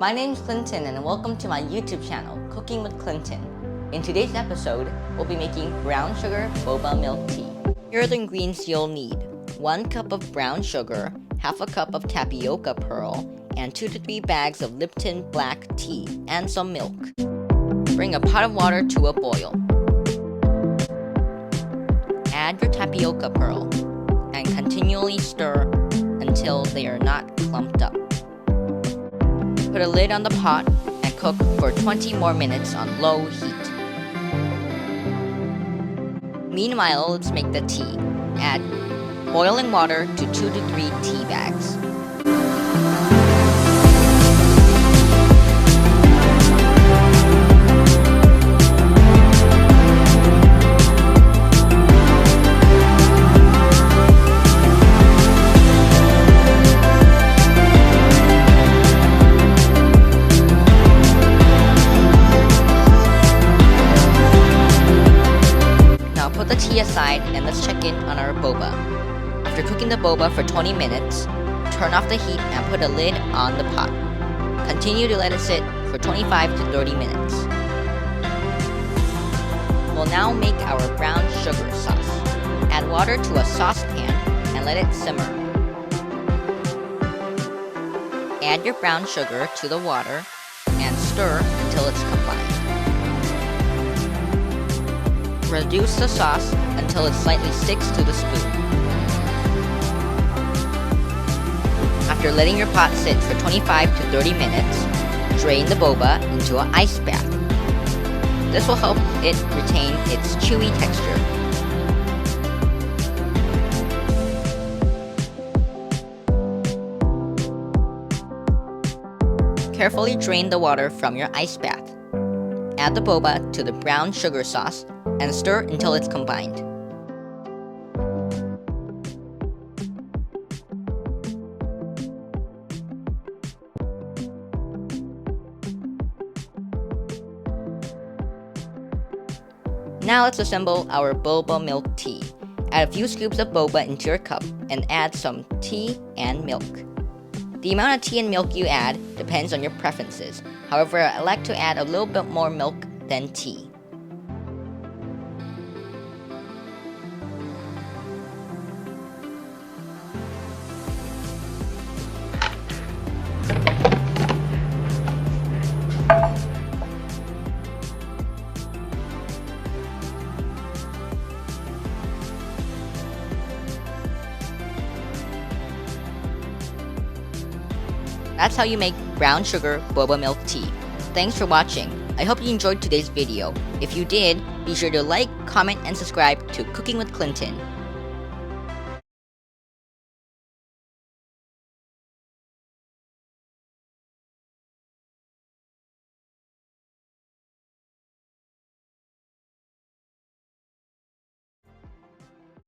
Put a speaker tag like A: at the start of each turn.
A: My name's Clinton and welcome to my YouTube channel, Cooking with Clinton. In today's episode, we'll be making brown sugar boba milk tea. Here are the ingredients you'll need. 1 cup of brown sugar, half a cup of tapioca pearl, and 2 to 3 bags of Lipton black tea, and some milk. Bring a pot of water to a boil. Add your tapioca pearl and continually stir until they are not clumped up. Put a lid on the pot and cook for 20 more minutes on low heat. Meanwhile, let's make the tea. Add boiling water to 2 to 3 tea bags. Put the tea aside and let's check in on our boba. After cooking the boba for 20 minutes, turn off the heat and put a lid on the pot. Continue to let it sit for 25 to 30 minutes. We'll now make our brown sugar sauce. Add water to a saucepan and let it simmer. Add your brown sugar to the water and stir until it's combined. Reduce the sauce until it slightly sticks to the spoon. After letting your pot sit for 25 to 30 minutes, drain the boba into an ice bath. This will help it retain its chewy texture. Carefully drain the water from your ice bath. Add the boba to the brown sugar sauce and stir until it's combined. Now let's assemble our boba milk tea. Add a few scoops of boba into your cup and add some tea and milk. The amount of tea and milk you add depends on your preferences. However, I like to add a little bit more milk than tea. That's how you make brown sugar boba milk tea. Thanks for watching. I hope you enjoyed today's video. If you did, be sure to like, comment, and subscribe to Cooking with Clinton.